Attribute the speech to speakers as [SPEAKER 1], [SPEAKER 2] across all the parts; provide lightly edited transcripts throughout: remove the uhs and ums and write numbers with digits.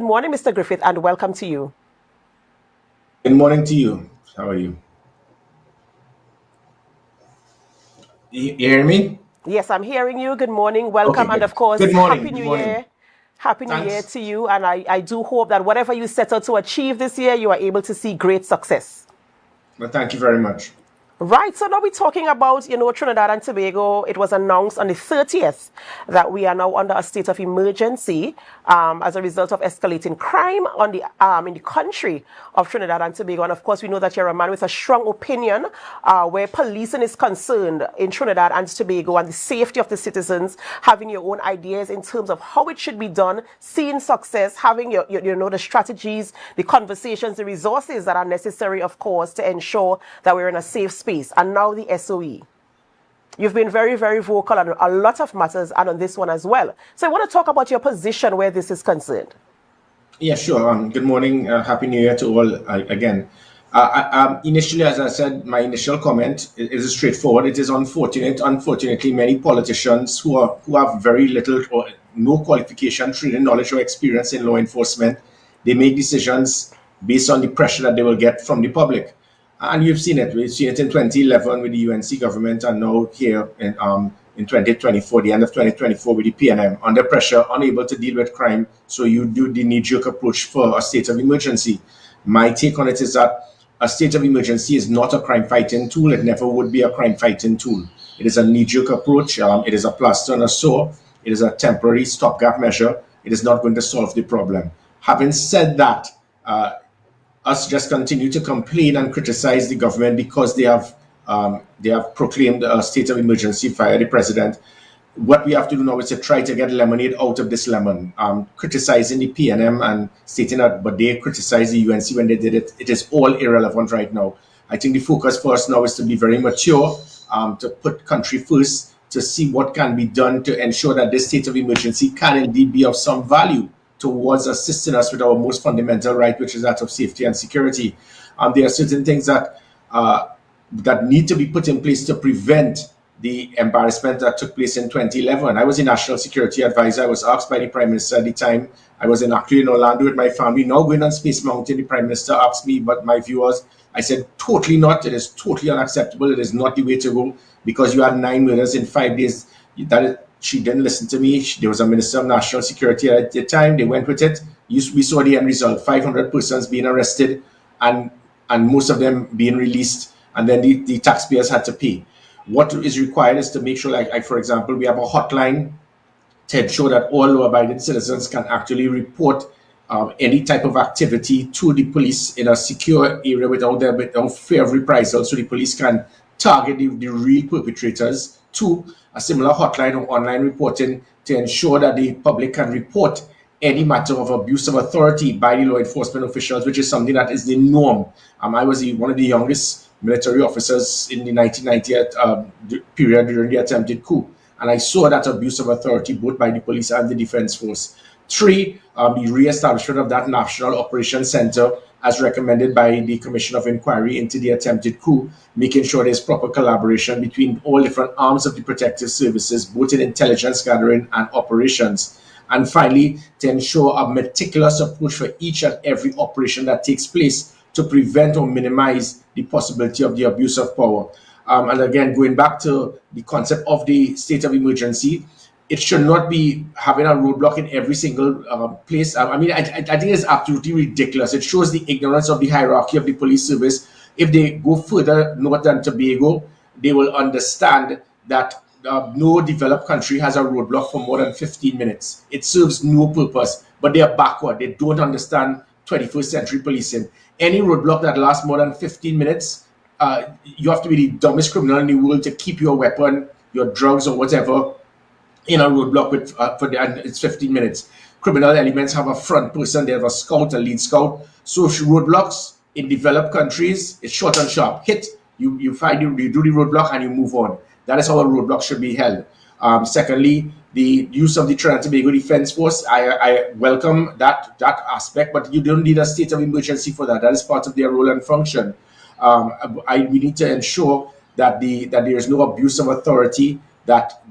[SPEAKER 1] Good morning, Mr. Griffith, and welcome to you.
[SPEAKER 2] Good morning to you. How are you? You hear me?
[SPEAKER 1] Yes, I'm hearing you. Good morning,
[SPEAKER 2] Okay,
[SPEAKER 1] welcome, and
[SPEAKER 2] good.
[SPEAKER 1] of course,
[SPEAKER 2] Good morning.
[SPEAKER 1] Happy
[SPEAKER 2] Good
[SPEAKER 1] New
[SPEAKER 2] morning.
[SPEAKER 1] Year. Happy New Year
[SPEAKER 2] Thanks.
[SPEAKER 1] to you, and I do hope that whatever you set out to achieve this year, you are able to see great success.
[SPEAKER 2] Well, thank you very much.
[SPEAKER 1] Right, so now we're talking about, Trinidad and Tobago. It was announced on the 30th that we are now under a state of emergency as a result of escalating crime in the country of Trinidad and Tobago. And of course, we know that you're a man with a strong opinion where policing is concerned in Trinidad and Tobago and the safety of the citizens, having your own ideas in terms of how it should be done, seeing success, having the strategies, the conversations, the resources that are necessary, of course, to ensure that we're in a safe space. And now the SOE. You've been very, very vocal on a lot of matters and on this one as well. So I want to talk about your position where this is concerned.
[SPEAKER 2] Yeah, sure. Good morning. Happy New Year to all again. Initially, as I said, my initial comment is straightforward. It is unfortunate. Unfortunately, many politicians who have very little or no qualification, training, knowledge, or experience in law enforcement, they make decisions based on the pressure that they will get from the public. And you've seen it. We've seen it in 2011 with the UNC government, and now here in 2024, the end of 2024 with the PNM, under pressure, unable to deal with crime. So you do the knee-jerk approach for a state of emergency. My take on it is that a state of emergency is not a crime-fighting tool. It never would be a crime-fighting tool. It is a knee-jerk approach. It is a plaster on a sore. It is a temporary stopgap measure. It is not going to solve the problem. Having said that, us just continue to complain and criticize the government because they have proclaimed a state of emergency via the president. What we have to do now is to try to get lemonade out of this lemon. Criticizing the PNM and stating that, but they criticized the UNC when they did it. It is all irrelevant right now. I think the focus for us now is to be very mature, to put country first, to see what can be done to ensure that this state of emergency can indeed be of some value towards assisting us with our most fundamental right, which is that of safety and security. There are certain things that need to be put in place to prevent the embarrassment that took place in 2011. I was a national security advisor. I was asked by the Prime Minister at the time. I was actually in Orlando with my family. Now going on Space Mountain, the Prime Minister asked me, but my view was, I said, totally not. It is totally unacceptable. It is not the way to go because you had 9 murders in 5 days. She didn't listen to me. There was a Minister of National Security at the time. They went with it. We saw the end result, 500 persons being arrested and most of them being released. And then the taxpayers had to pay. What is required is to make sure, like for example, we have a hotline to ensure that all law-abiding citizens can actually report any type of activity to the police in a secure area without fear of reprisal, so the police can target the real perpetrators. Two, a similar hotline or online reporting to ensure that the public can report any matter of abuse of authority by the law enforcement officials, which is something that is the norm. I was one of the youngest military officers in the 1990 period during the attempted coup. And I saw that abuse of authority both by the police and the defense force. Three, the re-establishment of that National Operations Center as recommended by the Commission of Inquiry into the attempted coup, making sure there's proper collaboration between all different arms of the protective services, both in intelligence gathering and operations. And finally, to ensure a meticulous approach for each and every operation that takes place to prevent or minimize the possibility of the abuse of power. And again, going back to the concept of the state of emergency, it should not be having a roadblock in every single place. I think it's absolutely ridiculous. It shows the ignorance of the hierarchy of the police service. If they go further north than Tobago, they will understand that no developed country has a roadblock for more than 15 minutes. It serves no purpose, but they are backward. They don't understand 21st century policing. Any roadblock that lasts more than 15 minutes, you have to be the dumbest criminal in the world to keep your weapon, your drugs, or whatever in a roadblock and it's 15 minutes. Criminal elements have a front person, they have a scout, a lead scout. So roadblocks in developed countries, it's short and sharp. Hit, you do the roadblock and you move on. That is how a roadblock should be held. Secondly, the use of the Trinidad and Tobago Defense Force, I welcome that aspect, but you don't need a state of emergency for that. That is part of their role and function. We need to ensure that there is no abuse of authority. That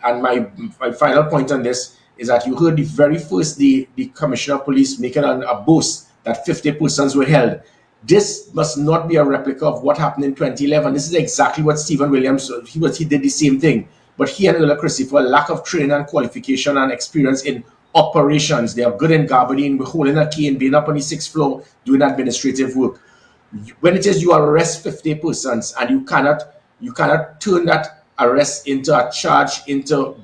[SPEAKER 2] and my final point on this is that you heard the very first day the Commissioner of Police making a boast that 50 persons were held. This must not be a replica of what happened in 2011. This is exactly what Stephen Williams, he did the same thing. But he and Ella Christopher, lack of training and qualification and experience in operations. They are good in garbaging, holding a key and being up on the 6th floor, doing administrative work. When it is you arrest 50 persons and you cannot turn that arrest into a charge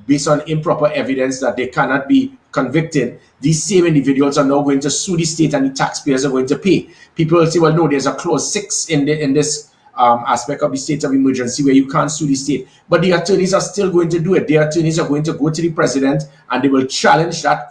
[SPEAKER 2] based on improper evidence that they cannot be convicted, these same individuals are now going to sue the state and the taxpayers are going to pay. People will say, well, no, there's a clause 6 in this aspect of the state of emergency where you can't sue the state. But the attorneys are still going to do it. The attorneys are going to go to the president and they will challenge that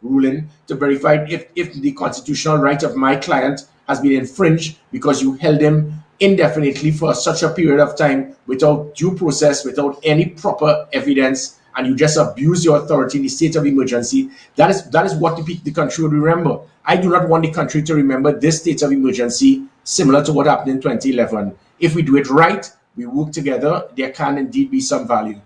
[SPEAKER 2] ruling to verify if the constitutional right of my client has been infringed because you held him indefinitely for such a period of time without due process, without any proper evidence, and you just abuse your authority in the state of emergency. That is what the country would remember. I do not want the country to remember this state of emergency similar to what happened in 2011. If we do it right, we work together, there can indeed be some value.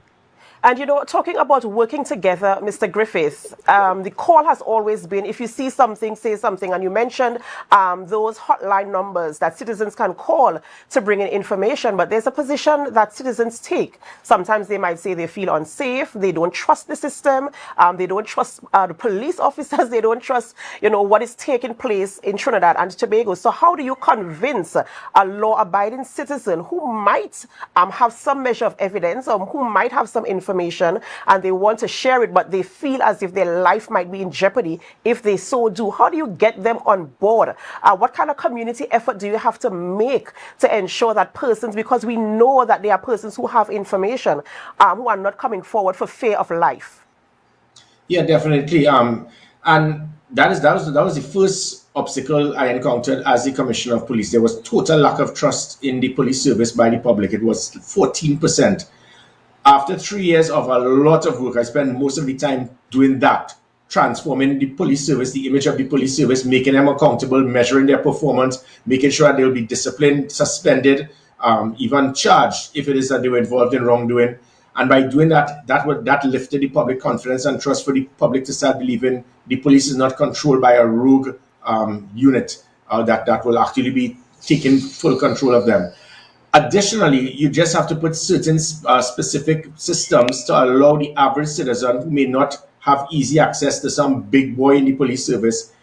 [SPEAKER 1] And, you know, talking about working together, Mr. Griffith, the call has always been, if you see something, say something. And you mentioned those hotline numbers that citizens can call to bring in information. But there's a position that citizens take. Sometimes they might say they feel unsafe. They don't trust the system. They don't trust the police officers. They don't trust, you know, what is taking place in Trinidad and Tobago. So how do you convince a law-abiding citizen who might have some measure of evidence or who might have some information and they want to share it, but they feel as if their life might be in jeopardy if they so do? How do you get them on board? What kind of community effort do you have to make to ensure that persons, because we know that there are persons who have information who are not coming forward for fear of life?
[SPEAKER 2] Yeah, definitely. And that was the first obstacle I encountered as the Commissioner of Police. There was total lack of trust in the police service by the public. It was 14%. After 3 years of a lot of work, I spent most of the time doing that, transforming the police service, the image of the police service, making them accountable, measuring their performance, making sure that they'll be disciplined, suspended, even charged if it is that they were involved in wrongdoing. And by doing that, that lifted the public confidence and trust for the public to start believing the police is not controlled by a rogue unit that will actually be taking full control of them. Additionally, you just have to put certain specific systems to allow the average citizen who may not have easy access to some big boy in the police service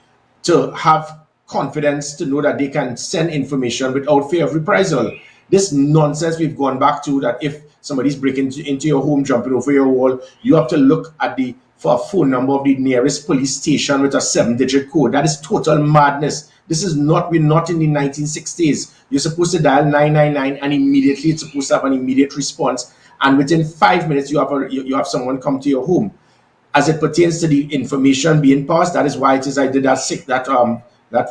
[SPEAKER 2] to have confidence to know that they can send information without fear of reprisal. This nonsense we've gone back to, that if somebody's breaking into your home, jumping over your wall, you have to look at for a phone number of the nearest police station with a 7-digit code. That is total madness. We're not in the 1960s. You're supposed to dial 999 and immediately it's supposed to have an immediate response. And within 5 minutes, you have someone come to your home. As it pertains to the information being passed, that is why it is I did that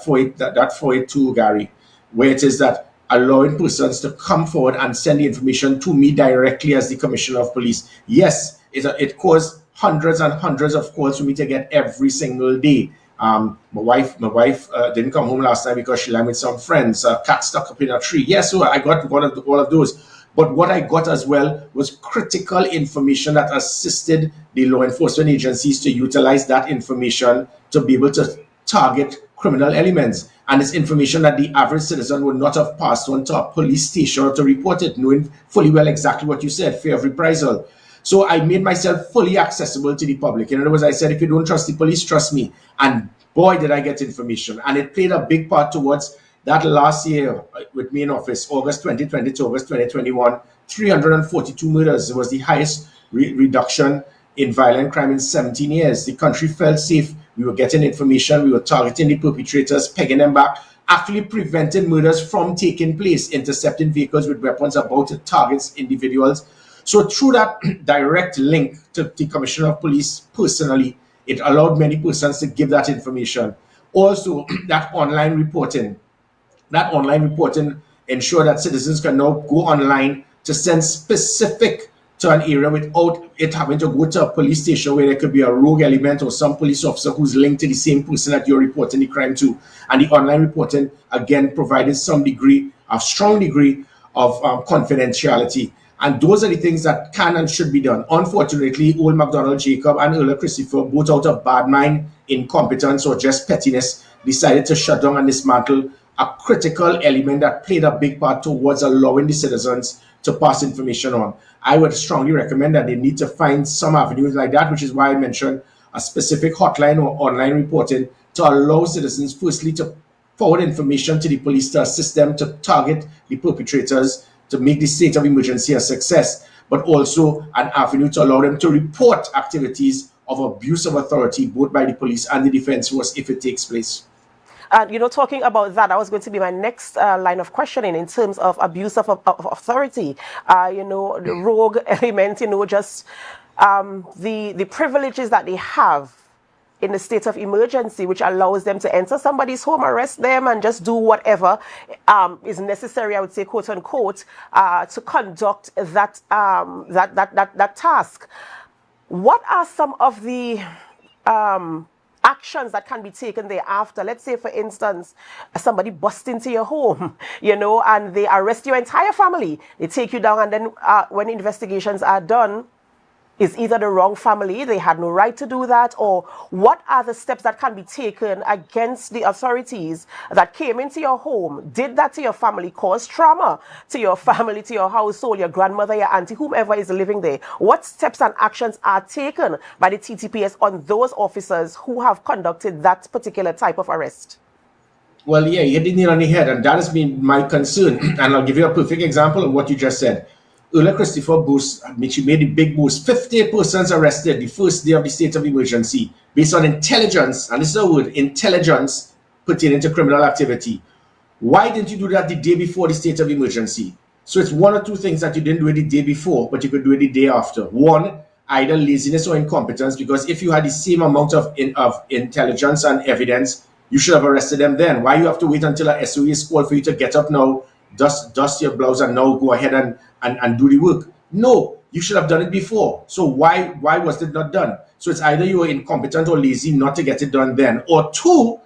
[SPEAKER 2] 482, Gary, where it is that allowing persons to come forward and send the information to me directly as the Commissioner of Police. Yes, it caused hundreds and hundreds of calls for me to get every single day. My wife didn't come home last night because she left with some friends. A cat stuck up in a tree. Yes, so I got all of those. But what I got as well was critical information that assisted the law enforcement agencies to utilize that information to be able to target criminal elements. And it's information that the average citizen would not have passed on to a police station or to report it, knowing fully well exactly what you said, fear of reprisal. So I made myself fully accessible to the public. In other words, I said, if you don't trust the police, trust me. And boy, did I get information. And it played a big part towards that last year with me in office, August 2020 to August 2021, 342 murders. It was the highest reduction in violent crime in 17 years. The country felt safe. We were getting information. We were targeting the perpetrators, pegging them back, actually preventing murders from taking place, intercepting vehicles with weapons about to target individuals. So through that direct link to the Commissioner of Police personally, it allowed many persons to give that information. Also, that online reporting ensure that citizens can now go online to send specific to an area without it having to go to a police station where there could be a rogue element or some police officer who's linked to the same person that you're reporting the crime to. And the online reporting, again, provided a strong degree of confidentiality. And those are the things that can and should be done. Unfortunately, old McDonald Jacob and Earl Christopher, both out of bad mind, incompetence, or just pettiness, decided to shut down and dismantle a critical element that played a big part towards allowing the citizens to pass information on. I would strongly recommend that they need to find some avenues like that, which is why I mentioned a specific hotline or online reporting to allow citizens, firstly, to forward information to the police to assist them to target the perpetrators, to make the state of emergency a success, but also an avenue to allow them to report activities of abuse of authority, both by the police and the defense force, if it takes place.
[SPEAKER 1] And, talking about that, that was going to be my next line of questioning in terms of abuse of authority. The rogue element, just the privileges that they have in the state of emergency, which allows them to enter somebody's home, arrest them, and just do whatever is necessary, I would say, quote unquote, to conduct that that task. What are some of the actions that can be taken thereafter? Let's say, for instance, somebody busts into your home, and they arrest your entire family. They take you down, and then when investigations are done, is either the wrong family, they had no right to do that, or what are the steps that can be taken against the authorities that came into your home, did that to your family, caused trauma to your family, to your household, your grandmother, your auntie, whomever is living there? What steps and actions are taken by the TTPS on those officers who have conducted that particular type of arrest?
[SPEAKER 2] Well, yeah, you hit it on the head, and that has been my concern. And I'll give you a perfect example of what you just said. Earl Christopher boost, which made a big boost. 50 persons arrested the first day of the state of emergency based on intelligence, and this is a word, intelligence pertaining to criminal activity. Why didn't you do that the day before the state of emergency? So it's one or two things that you didn't do it the day before, but you could do it the day after. One, either laziness or incompetence, because if you had the same amount of intelligence and evidence, you should have arrested them then. Why you have to wait until a SOE is called for you to get up now, dust your blouse, and now go ahead and do the work? No, you should have done it before. So why was it not done? So it's either you were incompetent or lazy not to get it done then, or two,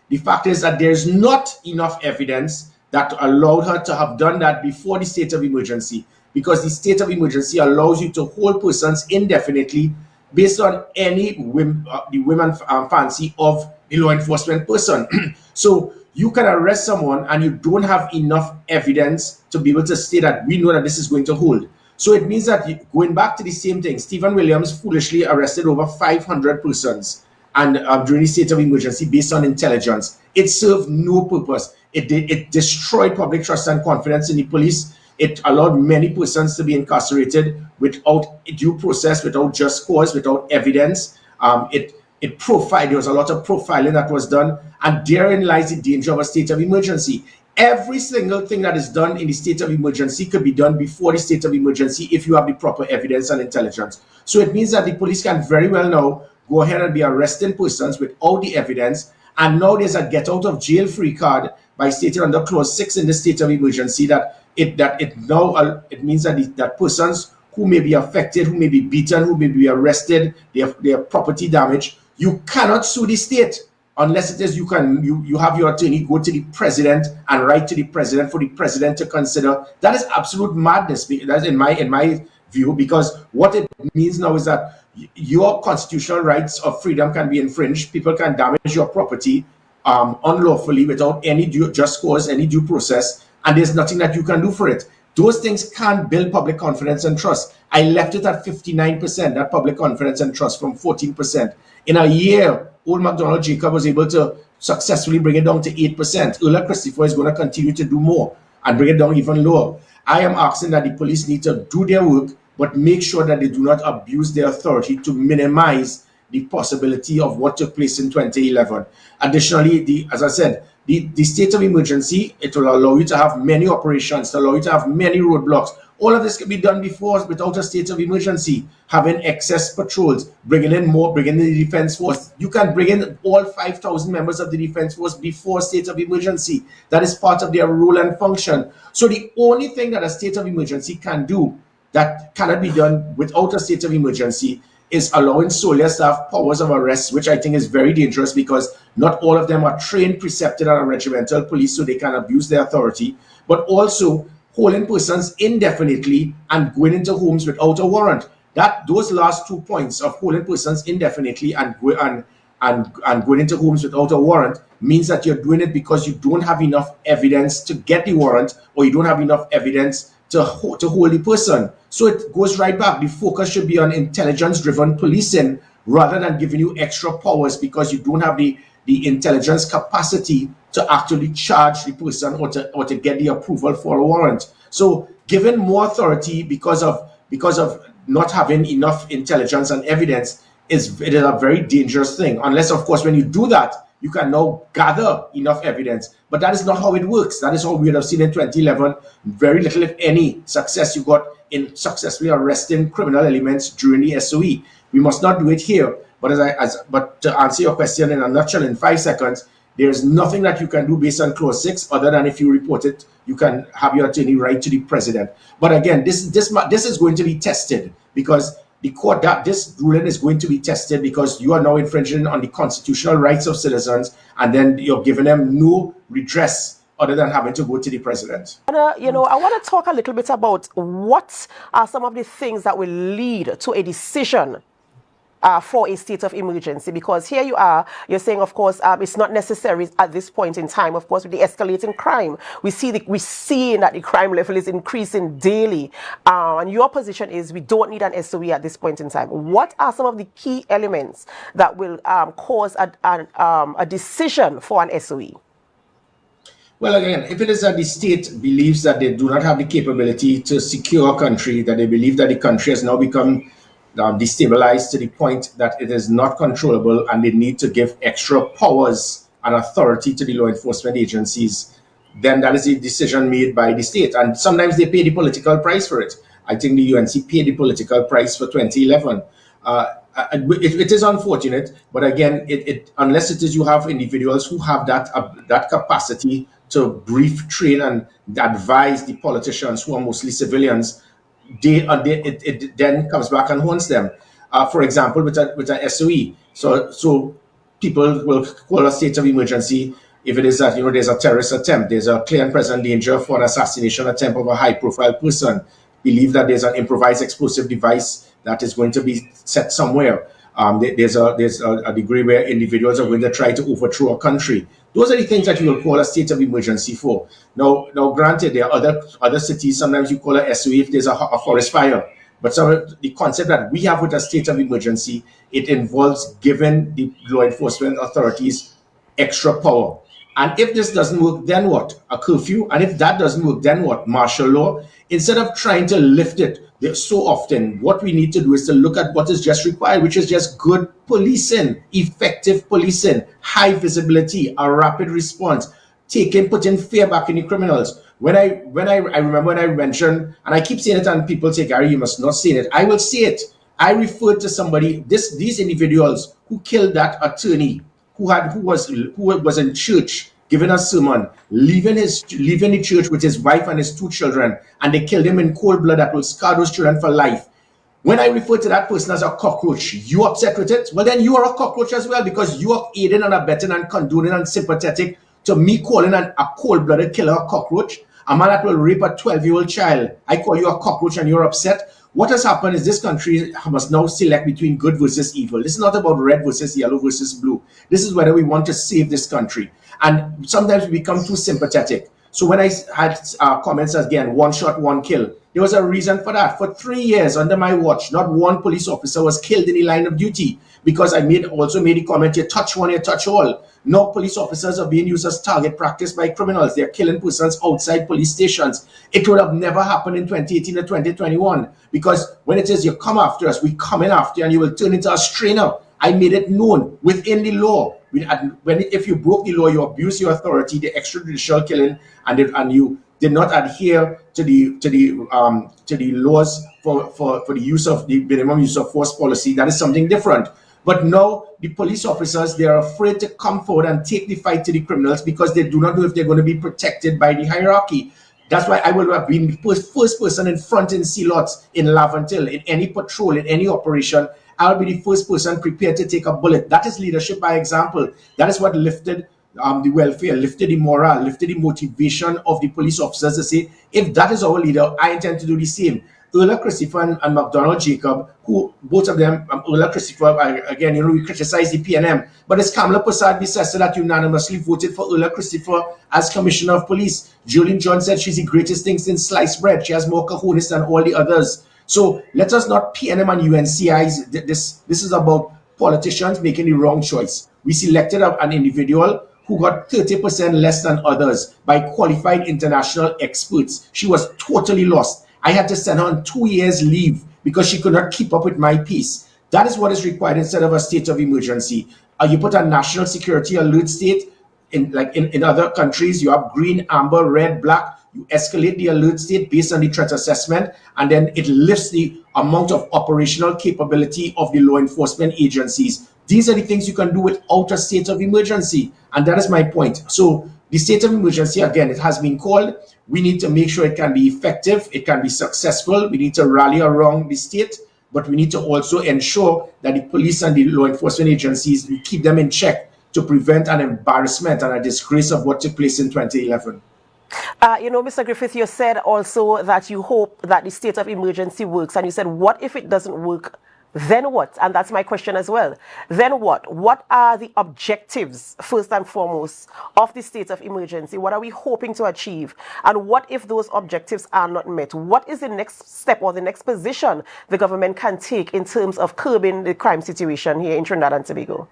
[SPEAKER 2] the fact is that there's not enough evidence that allowed her to have done that before the state of emergency, because the state of emergency allows you to hold persons indefinitely based on any the women fancy of the law enforcement person. So you can arrest someone and you don't have enough evidence to be able to say that we know that this is going to hold. So it means that, going back to the same thing, Stephen Williams foolishly arrested over 500 persons and during the state of emergency based on intelligence. It served no purpose. It destroyed public trust and confidence in the police. It allowed many persons to be incarcerated without due process, without just cause, without evidence. There was a lot of profiling that was done, and therein lies the danger of a state of emergency. Every single thing that is done in the state of emergency could be done before the state of emergency if you have the proper evidence and intelligence. So it means that the police can very well now go ahead and be arresting persons without the evidence, and now there's a get out of jail free card by stating under clause 6 in the state of emergency that it means that persons who may be affected, who may be beaten, who may be arrested, their property damage, you cannot sue the state unless it is you have your attorney go to the president and write to the president for the president to consider. That is absolute madness. That's in my view, because what it means now is that your constitutional rights of freedom can be infringed. People can damage your property unlawfully without any just cause, any due process, and there's nothing that you can do for it. Those things can't build public confidence and trust. I left it at 59%, that public confidence and trust, from 14%. In a year, old McDonald Jacob was able to successfully bring it down to 8%. Earl Christopher is going to continue to do more and bring it down even lower. I am asking that the police need to do their work, but make sure that they do not abuse their authority to minimize the possibility of what took place in 2011. Additionally, as I said, the state of emergency, it will allow you to have many operations, to allow you to have many roadblocks. All of this can be done before without a state of emergency. Having excess patrols, bringing in the defense force. You can bring in all 5,000 members of the defense force before state of emergency. That is part of their role and function. So the only thing that a state of emergency can do that cannot be done without a state of emergency is allowing soldier staff powers of arrest, which I think is very dangerous, because not all of them are trained, precepted, and regimental police, so they can abuse their authority, but also holding persons indefinitely and going into homes without a warrant. Those last 2 points of holding persons indefinitely and going into homes without a warrant means that you're doing it because you don't have enough evidence to get the warrant, or you don't have enough evidence to hold the person. So it goes right back. The focus should be on intelligence-driven policing rather than giving you extra powers because you don't have the intelligence capacity to actually charge the person or to get the approval for a warrant. So given more authority because of not having enough intelligence and evidence it is a very dangerous thing. Unless, of course, when you do that, you can now gather enough evidence. But that is not how it works. That is how we would have seen in 2011. Very little, if any, success you got in successfully arresting criminal elements during the SOE. We must not do it here. But to answer your question in a nutshell, in 5 seconds, there is nothing that you can do based on Clause 6 other than if you report it, you can have your attorney write to the president. But again, this is going to be tested because the court that this ruling is going to be tested because you are now infringing on the constitutional rights of citizens, and then you're giving them no redress other than having to go to the president.
[SPEAKER 1] I want to talk a little bit about what are some of the things that will lead to a decision for a state of emergency, because here you're saying, of course, it's not necessary at this point in time. Of course, with the escalating crime, we're seeing that the crime level is increasing daily, and your position is we don't need an SOE at this point in time. What are some of the key elements that will cause a decision for an SOE?
[SPEAKER 2] Well, again, if it is that the state believes that they do not have the capability to secure a country, that they believe that the country has now become destabilized to the point that it is not controllable and they need to give extra powers and authority to the law enforcement agencies, then that is a decision made by the state. And sometimes they pay the political price for it. I think the UNC paid the political price for 2011. It is unfortunate, but again, unless it is you have individuals who have that capacity to brief, train, and advise the politicians who are mostly civilians, it then comes back and haunts them. For example, with an SOE, so people will call a state of emergency if it is that there's a terrorist attempt, there's a clear and present danger for an assassination attempt of a high-profile person, believe that there's an improvised explosive device that is going to be set somewhere. There's a degree where individuals are going to try to overthrow a country. Those are the things that you will call a state of emergency for. Now, granted, there are other cities. Sometimes you call a SOE if there's a forest fire. But the concept that we have with a state of emergency, it involves giving the law enforcement authorities extra power. And if this doesn't work, then what? A curfew. And if that doesn't work, then what? Martial law. Instead of trying to lift it, so often what we need to do is to look at what is just required, which is just good policing, effective policing, high visibility, a rapid response, putting fear back in the criminals. When I remember when I mentioned, and I keep saying it and people say, Gary, you must not say it. I will say it. I referred to somebody, these individuals who killed that attorney who was in church giving a sermon, leaving the church with his wife and his 2 children, and they killed him in cold blood that will scar those children for life. When I refer to that person as a cockroach, you upset with it? Well, then you are a cockroach as well, because you are aiding and abetting and condoning and sympathetic to me calling a cold-blooded killer a cockroach. A man that will rape a 12-year-old child, I call you a cockroach and you're upset. What has happened is this country must now select between good versus evil. This is not about red versus yellow versus blue. This is whether we want to save this country. And sometimes we become too sympathetic. So when I had comments again, 1 shot, 1 kill, there was a reason for that. For 3 years under my watch, not one police officer was killed in the line of duty, because I also made the comment, you touch one, you touch all. No police officers are being used as target practice by criminals. They're killing persons outside police stations. It would have never happened in 2018 or 2021, because when it is you come after us, we come in after you, and you will turn into a strainer. I made it known within the law. If you broke the law, you abuse your authority, the extrajudicial killing, and you did not adhere to the laws for the use of the minimum use of force policy. That is something different. But now the police officers, they are afraid to come forward and take the fight to the criminals because they do not know if they're going to be protected by the hierarchy. That's why I will have been the first person in front in Sealots, in Laventille, in any patrol, in any operation. I'll be the first person prepared to take a bullet. That is leadership by example. That is what lifted the welfare, lifted the morale, lifted the motivation of the police officers to say, if that is our leader, I intend to do the same. Earl Christopher and McDonald Jacob, who both of them, Earl Christopher, again, we criticize the PNM, but as Kamala Prasad-Bissessar that unanimously voted for Earl Christopher as Commissioner of Police. Julian John said she's the greatest thing since sliced bread. She has more cojones than all the others. So let us not PNM and UNCIs. This is about politicians making the wrong choice. We selected an individual who got 30% less than others by qualified international experts. She was totally lost. I had to send her on 2 years leave because she could not keep up with my pace. That is what is required instead of a state of emergency. You put a national security alert state, in other countries, you have green, amber, red, black. You escalate the alert state based on the threat assessment, and then it lifts the amount of operational capability of the law enforcement agencies. These are the things you can do without a state of emergency, and that is my point. So the state of emergency, again, it has been called. We need to make sure it can be effective, it can be successful. We need to rally around the state, but we need to also ensure that the police and the law enforcement agencies, we keep them in check to prevent an embarrassment and a disgrace of what took place in 2011.
[SPEAKER 1] Mr. Griffith, you said also that you hope that the state of emergency works, and you said, what if it doesn't work? Then what? And that's my question as well. Then what? What are the objectives, first and foremost, of the state of emergency? What are we hoping to achieve? And what if those objectives are not met? What is the next step or the next position the government can take in terms of curbing the crime situation here in Trinidad and Tobago?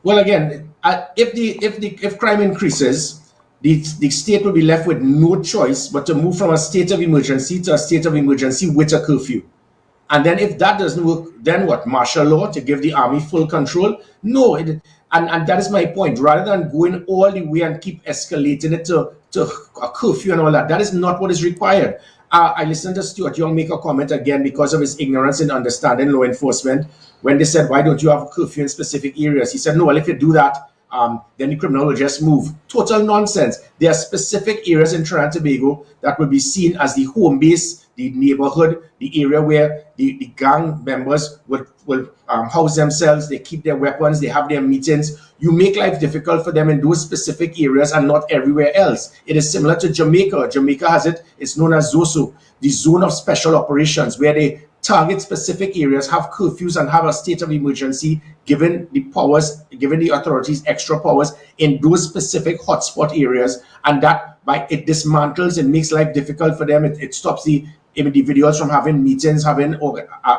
[SPEAKER 2] Well, again, if crime increases, the state will be left with no choice but to move from a state of emergency to a state of emergency with a curfew. And then if that doesn't work, then what? Martial law to give the army full control? No, and that is my point. Rather than going all the way and keep escalating it to a curfew and all that, that is not what is required. I listened to Stuart Young make a comment again because of his ignorance in understanding law enforcement when they said, why don't you have a curfew in specific areas? He said, no, well, if you do that, then the criminal will just move. Total nonsense. There are specific areas in Trinidad and Tobago that will be seen as the home base, the neighborhood, the area where the gang members will house themselves, they keep their weapons, they have their meetings. You make life difficult for them in those specific areas and not everywhere else. It is similar to Jamaica. Jamaica has it's known as ZOSO, the Zone of Special Operations, where they target specific areas, have curfews, and have a state of emergency, given the authorities extra powers in those specific hotspot areas, and that by it dismantles and makes life difficult for them. It stops the individuals from having meetings, having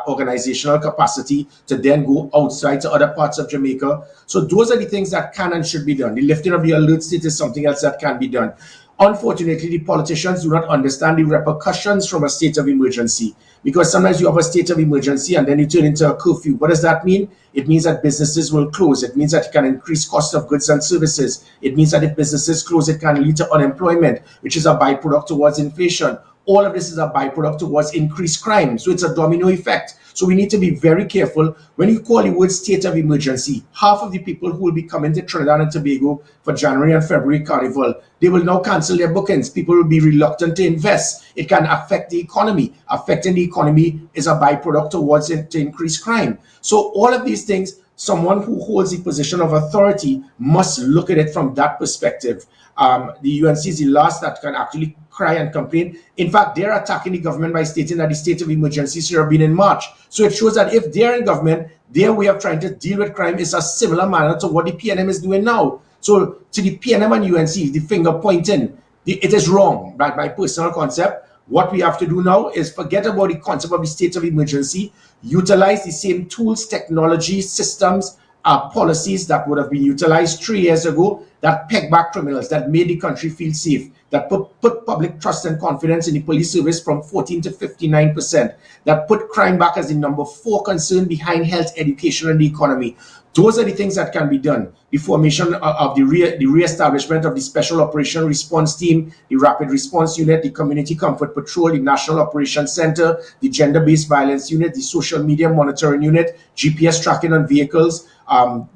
[SPEAKER 2] organizational capacity to then go outside to other parts of Jamaica. So those are the things that can and should be done. The lifting of the alert state is something else that can be done. Unfortunately, the politicians do not understand the repercussions from a state of emergency, because sometimes you have a state of emergency and then you turn into a curfew. What does that mean? It means that businesses will close. It means that it can increase cost of goods and services. It means that if businesses close, it can lead to unemployment, which is a byproduct towards inflation. All of this is a byproduct towards increased crime. So it's a domino effect. So we need to be very careful. When you call the word state of emergency, half of the people who will be coming to Trinidad and Tobago for January and February Carnival, they will now cancel their bookings. People will be reluctant to invest. It can affect the economy. Affecting the economy is a byproduct towards to increase crime. So all of these things, someone who holds the position of authority must look at it from that perspective. The UNC is the last that can actually cry and complain. In fact, they're attacking the government by stating that the state of emergency should have been in March. So it shows that if they're in government, their way of trying to deal with crime is a similar manner to what the PNM is doing now. So to the PNM and UNC, the finger pointing, it is wrong. By my personal concept, what we have to do now is forget about the concept of the state of emergency, utilize the same tools, technology, systems, policies that would have been utilized 3 years ago that peg back criminals, that made the country feel safe, that put public trust and confidence in the police service from 14 to 59%, that put crime back as the number 4 concern behind health, education, and the economy. Those are the things that can be done. The formation of the re-establishment of the Special Operation Response Team, the Rapid Response Unit, the Community Comfort Patrol, the National Operations Center, the Gender-Based Violence Unit, the Social Media Monitoring Unit, GPS tracking on vehicles,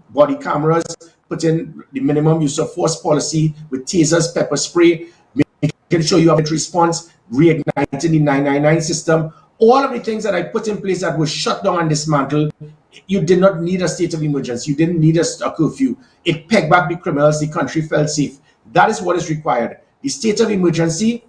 [SPEAKER 2] body cameras, put in the minimum use of force policy with tasers, pepper spray, making sure you have a response, reigniting the 999 system. All of the things that I put in place that was shut down and dismantled, you did not need a state of emergency. You didn't need a curfew. It pegged back the criminals. The country felt safe. That is what is required. The state of emergency,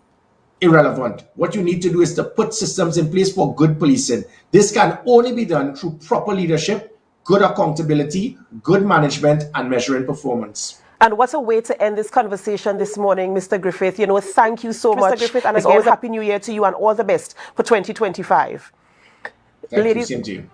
[SPEAKER 2] irrelevant. What you need to do is to put systems in place for good policing. This can only be done through proper leadership, good accountability, good management, and measuring performance.
[SPEAKER 1] And what a way to end this conversation this morning, Mr. Griffith. Thank you so much. Mr. Griffith, and as always, Happy New Year to you and all the best for 2025.
[SPEAKER 2] Thank you. Same to you.